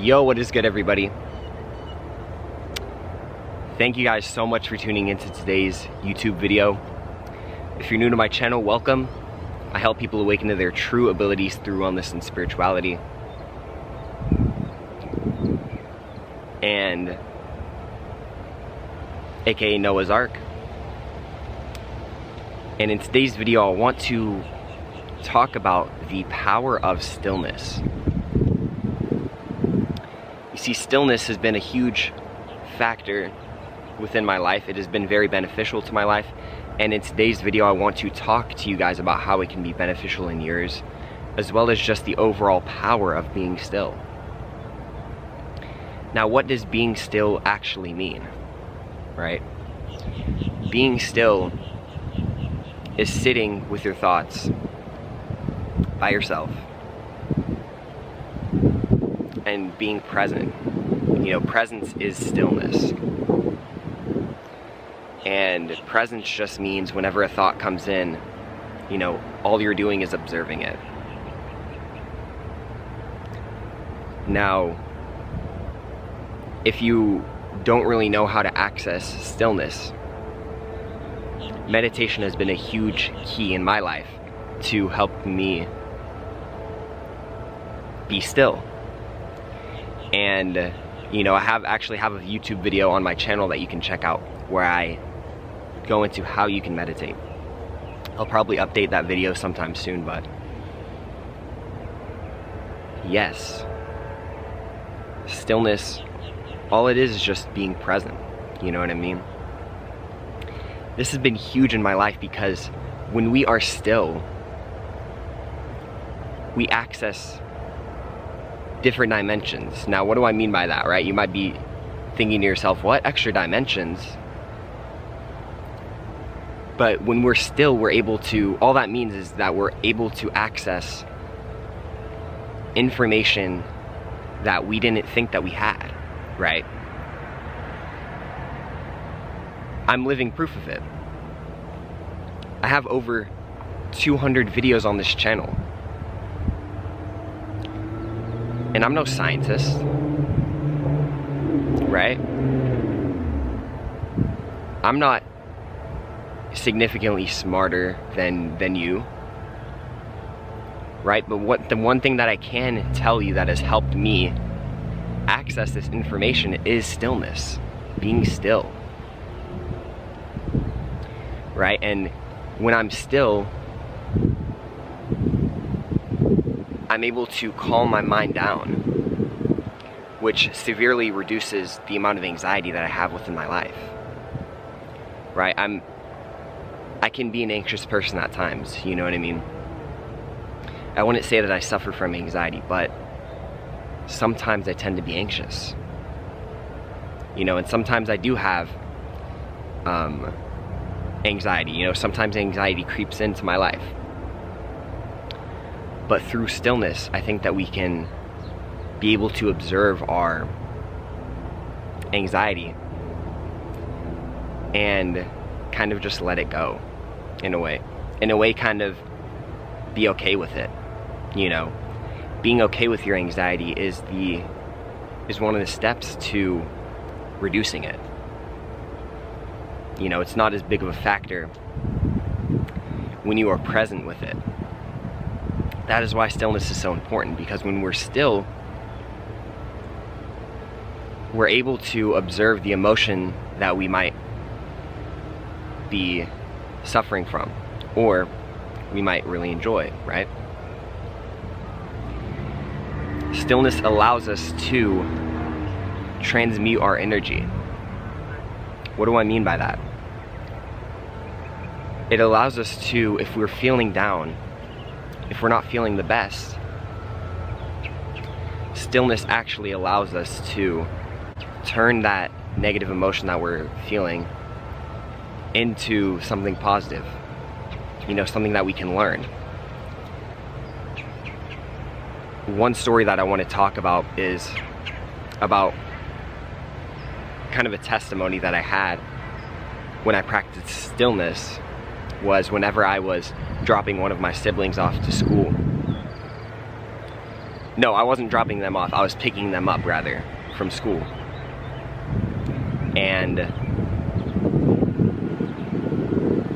Yo, what is good, everybody? Thank you guys so much for tuning into today's YouTube video. If you're new to my channel, welcome. I help people awaken to their true abilities through wellness and spirituality. And aka Noah's Ark. And in today's video, I want to talk about the power of stillness. You see, stillness has been a huge factor within my life. It has been very beneficial to my life. And in today's video, I want to talk to you guys about how it can be beneficial in yours, as well as just the overall power of being still. Now, what does being still actually mean, right? Being still is sitting with your thoughts by yourself and being present. You know, presence is stillness. And presence just means whenever a thought comes in, you know, all you're doing is observing it. Now, if you don't really know how to access stillness, meditation has been a huge key in my life to help me be still. And, you know, I actually have a YouTube video on my channel that you can check out where I go into how you can meditate. I'll probably update that video sometime soon, but yes, stillness, all it is just being present. You know what I mean? This has been huge in my life because when we are still, we access different dimensions. Now, what do I mean by that, right? You might be thinking to yourself, what extra dimensions? But when we're still, we're able to, all that means is that we're able to access information that we didn't think that we had, right? I'm living proof of it. I have over 200 videos on this channel. And I'm no scientist, right? I'm not significantly smarter than you, right? But the one thing that I can tell you that has helped me access this information is stillness, being still, right? And when I'm still, I'm able to calm my mind down, which severely reduces the amount of anxiety that I have within my life, right? I can be an anxious person at times, you know what I mean? I wouldn't say that I suffer from anxiety, but sometimes I tend to be anxious. You know, and sometimes I do have anxiety, you know, sometimes anxiety creeps into my life. But through stillness, I think that we can be able to observe our anxiety and kind of just let it go, in a way kind of be okay with it. You know, being okay with your anxiety is one of the steps to reducing it. You know, it's not as big of a factor when you are present with it. That is why stillness is so important, because when we're still, we're able to observe the emotion that we might be suffering from, or we might really enjoy, right? Stillness allows us to transmute our energy. What do I mean by that? It allows us to, if we're feeling down, if we're not feeling the best, stillness actually allows us to turn that negative emotion that we're feeling into something positive, you know, something that we can learn. One story that I want to talk about is about kind of a testimony that I had when I practiced stillness. Was whenever I was dropping one of my siblings off to school. No, I wasn't dropping them off. I was picking them up, rather, from school. And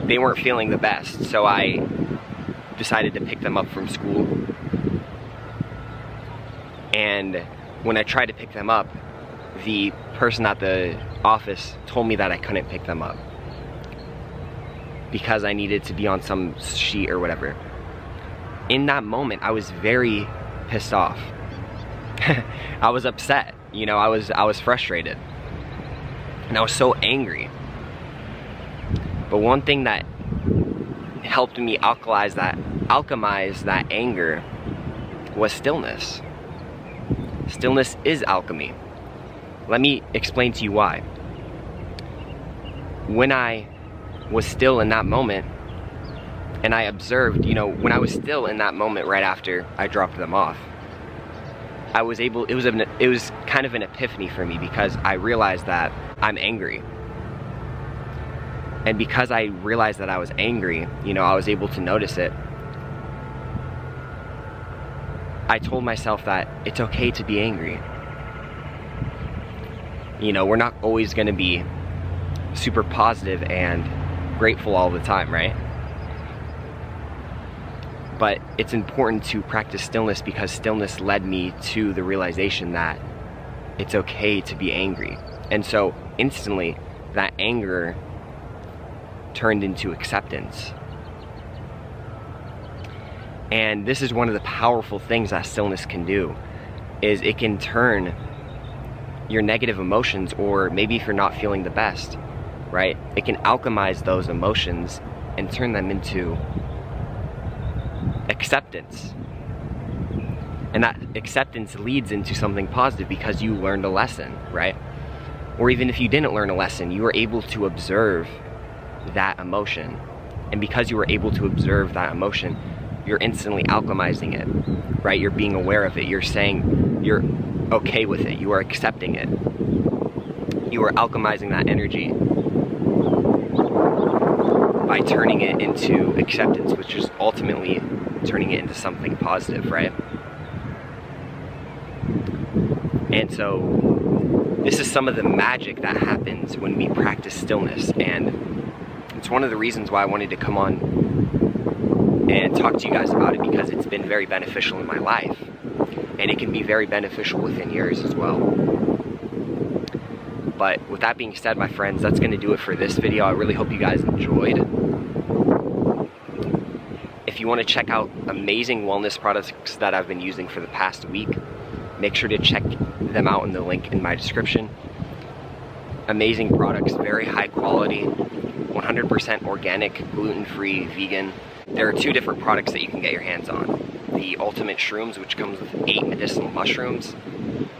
they weren't feeling the best, so I decided to pick them up from school. And when I tried to pick them up, the person at the office told me that I couldn't pick them up because I needed to be on some sheet or whatever. In that moment, I was very pissed off. I was upset, you know, I was frustrated. And I was so angry. But one thing that helped me alchemize that anger was stillness. Stillness is alchemy. Let me explain to you why. When I was still in that moment, and I observed, you know, when I was still in that moment right after I dropped them off, I was able, it was kind of an epiphany for me, because I realized that I'm angry. And because I realized that I was angry, you know, I was able to notice it. I told myself that it's okay to be angry. You know, we're not always gonna be super positive and grateful all the time, right? But it's important to practice stillness, because stillness led me to the realization that it's okay to be angry. And so instantly, that anger turned into acceptance. And this is one of the powerful things that stillness can do, is it can turn your negative emotions, or maybe if you're not feeling the best, right? It can alchemize those emotions and turn them into acceptance. And that acceptance leads into something positive because you learned a lesson, right? Or even if you didn't learn a lesson, you were able to observe that emotion. And because you were able to observe that emotion, you're instantly alchemizing it, right? You're being aware of it. You're saying you're okay with it. You are accepting it. You are alchemizing that energy by turning it into acceptance, which is ultimately turning it into something positive, right? And so this is some of the magic that happens when we practice stillness, and it's one of the reasons why I wanted to come on and talk to you guys about it, because it's been very beneficial in my life, and it can be very beneficial within yours as well. But with that being said, my friends, that's going to do it for this video. I really hope you guys enjoyed. If you want to check out amazing wellness products that I've been using for the past week, make sure to check them out in the link in my description. Amazing products, very high quality, 100% organic, gluten-free, vegan. There are 2 different products that you can get your hands on. The Ultimate Shrooms, which comes with 8 medicinal mushrooms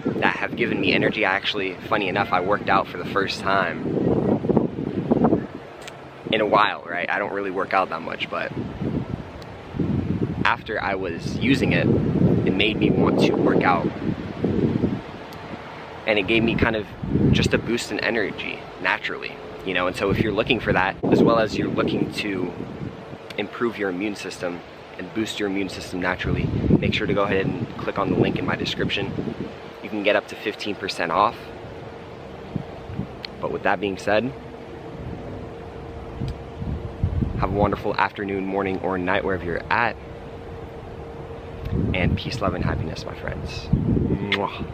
that have given me energy. I actually, funny enough, I worked out for the first time in a while, right? I don't really work out that much, but after I was using it, it made me want to work out. And it gave me kind of just a boost in energy, naturally, you know? And so if you're looking for that, as well as you're looking to improve your immune system and boost your immune system naturally, make sure to go ahead and click on the link in my description. You can get up to 15% off. But with that being said, have a wonderful afternoon, morning, or night wherever you're at. And peace, love, and happiness, my friends. Mwah.